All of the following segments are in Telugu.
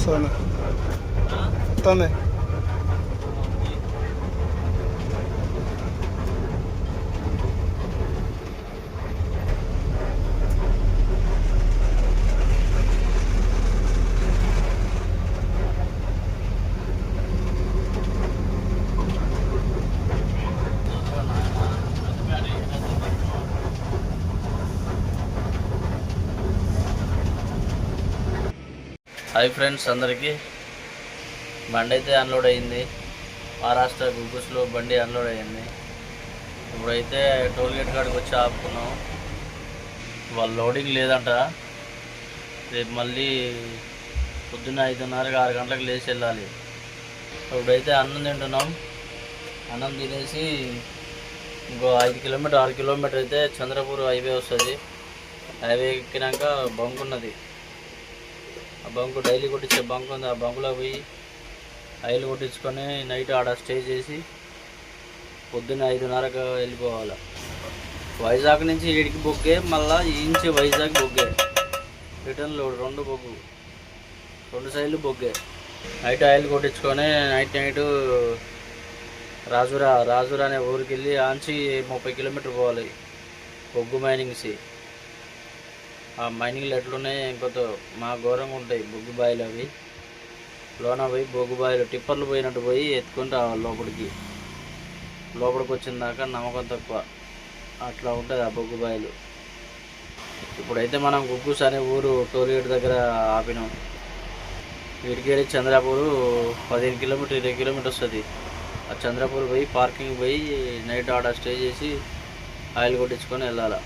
వస్తుంది వస్తుంది. హాయ్ ఫ్రెండ్స్, అందరికీ బండి అయితే అన్లోడ్ అయ్యింది. మహారాష్ట్ర గుగ్గుస్లో బండి అన్లోడ్ అయ్యింది. ఇప్పుడైతే టోల్ గేట్ కాడికి వచ్చి ఆపుకున్నాం. వాళ్ళు లోడింగ్ లేదంట. రేపు మళ్ళీ పొద్దున్న 5:30 6 గంటలకు లేచి వెళ్ళాలి. ఇప్పుడైతే అన్నం తింటున్నాం. అన్నం తినేసి ఇంకో 5 కిలోమీటర్ 6 కిలోమీటర్ అయితే చంద్రపూర్ హైవే వస్తుంది. హైవే ఎక్కినాక బంక్ ఉన్నది. ఆ బంకు డైలీ కొట్టించే బంక్ ఉంది. ఆ బంకులో పోయి ఆయిల్ కొట్టించుకొని నైట్ ఆడ స్టే చేసి పొద్దున్న 5:30కు వెళ్ళిపోవాలి. వైజాగ్ నుంచి ఈడికి బొగ్గే, మళ్ళీ ఈ నుంచి వైజాగ్ బొగ్గే, రిటర్న్లో 2 బొగ్గు, 2 సైడ్లు బొగ్గే. నైట్ ఆయిల్ కొట్టించుకొని నైట్ రాజురా అనే ఊరికి వెళ్ళి ఆంచి 30 కిలోమీటర్ పోవాలి బొగ్గు మైనింగ్సి. ఆ మైనింగ్లు ఎట్లున్నాయి ఇంకొంత మా ఘోరంగా ఉంటాయి బొగ్గు బాయిలు. అవి లోన పోయి బొగ్గు బాయిలు టిప్పర్లు పోయినట్టు పోయి ఎత్తుకొని రావాలి లోపలికి వచ్చిన దాకా నమ్మకం తక్కువ. అట్లా ఉంటుంది ఆ బొగ్గు బాయిలు. ఇప్పుడైతే మనం గుగ్గుస్ అనే ఊరు టోల్ గేట్ దగ్గర ఆపినాం. వీడికి వెళ్ళి చంద్రాపూర్ 15 కిలోమీటర్ 20 కిలోమీటర్ వస్తుంది. ఆ చంద్రాపూర్ పోయి పార్కింగ్ పోయి నైట్ ఆడ స్టే చేసి ఆయిల్ కొట్టించుకొని వెళ్ళాలి.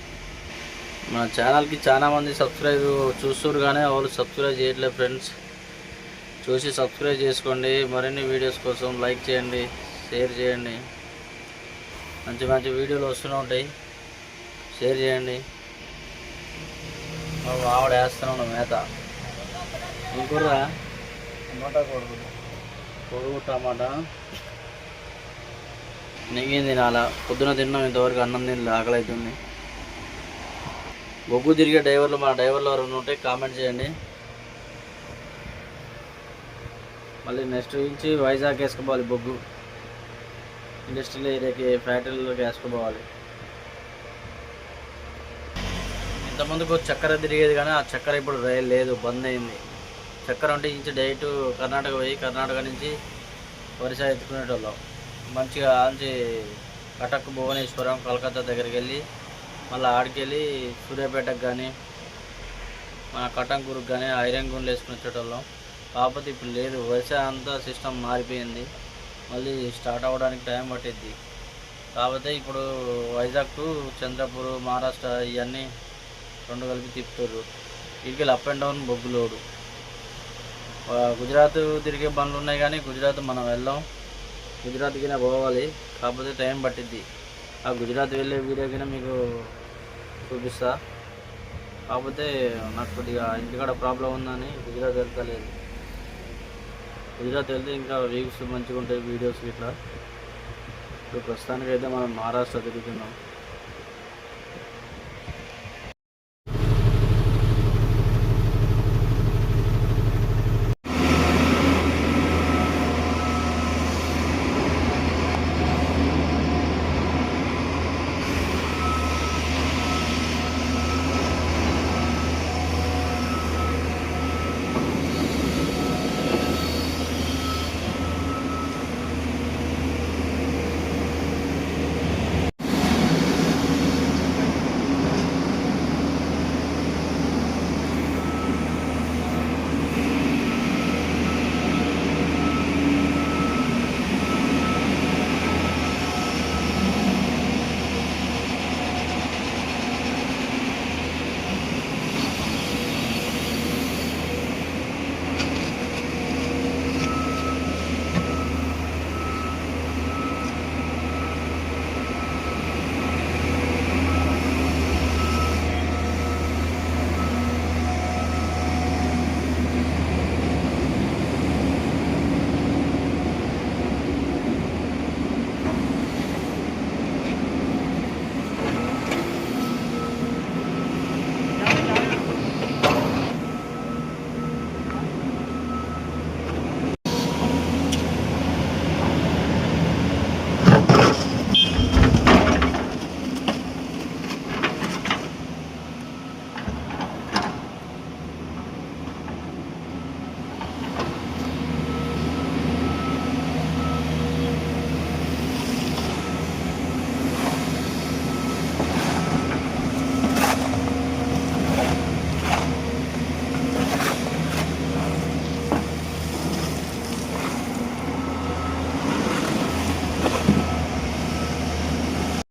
మన ఛానల్కి చాలామంది సబ్స్క్రైబ్ చూస్తారు కానీ వాళ్ళు సబ్స్క్రైబ్ చేయట్లేదు ఫ్రెండ్స్. చూసి సబ్స్క్రైబ్ చేసుకోండి. మరిన్ని వీడియోస్ కోసం లైక్ చేయండి, షేర్ చేయండి. మంచి మంచి వీడియోలు వస్తూనే ఉంటాయి, షేర్ చేయండి. ఆవిడ వేస్తున్నాను మేత. ఇంకూరా టమాటా కొడుకు టమాటా నెయ్యి తినాలా. పొద్దున తిన్నాం, ఇంతవరకు అన్నం తినలే, ఆకలి అవుతుంది. బొగ్గు తిరిగే డ్రైవర్లు మన డ్రైవర్లు ఎవరైనా ఉంటే కామెంట్ చేయండి. మళ్ళీ నెక్స్ట్ నుంచి వైజాగ్ వేసుకోవాలి బొగ్గు. ఇండస్ట్రియల్ ఏరియాకి ఫ్యాక్టరీలోకి వేసుకోవాలి. ఇంతమందికి చక్కెర తిరిగేది కానీ ఆ చక్కెర ఇప్పుడు రైలు లేదు, బంద్ అయింది. చక్కెర అంటే ఇంచి డైరెక్ట్ కర్ణాటక పోయి కర్ణాటక నుంచి ఒరిస్సా ఎత్తుకునేటోళ్ళం. మంచిగా మంచి కటక్ భువనేశ్వరం కలకత్తా దగ్గరికి వెళ్ళి మళ్ళీ ఆడికి వెళ్ళి సూర్యాపేటకు కానీ మన కటంకూరుకు కానీ ఐరన్ గుండ్లు వేసుకుని వచ్చేటోళ్ళం. కాకపోతే ఇప్పుడు లేదు, వ్యవసాయం అంతా సిస్టమ్ మారిపోయింది. మళ్ళీ స్టార్ట్ అవ్వడానికి టైం పట్టిద్ది. కాకపోతే ఇప్పుడు వైజాగ్ టు చంద్రపూర్ మహారాష్ట్ర ఇవన్నీ 2 కలిపి తిప్పుతారు. ఇటుకెళ్ళి అప్ అండ్ డౌన్ బొగ్గు లోడు. గుజరాత్ తిరిగే బండ్లు ఉన్నాయి కానీ గుజరాత్ మనం వెళ్ళాం. గుజరాత్కినే పోవాలి, కాకపోతే టైం పట్టిద్ది. ఆ గుజరాత్ వెళ్ళే వీడియో కింద మీకు చూపిస్తా. కాకపోతే నాకు కొద్దిగా ఇంటికాడ ప్రాబ్లం ఉందని గుజరాత్ వెళ్తలేదు. గుజరాత్ వెళ్తే ఇంకా వ్యూస్ మంచిగా ఉంటాయి, వీడియోస్ ఇట్లా. ఇప్పుడు ప్రస్తుతానికైతే మనం మహారాష్ట్ర తిరుగుతున్నాం.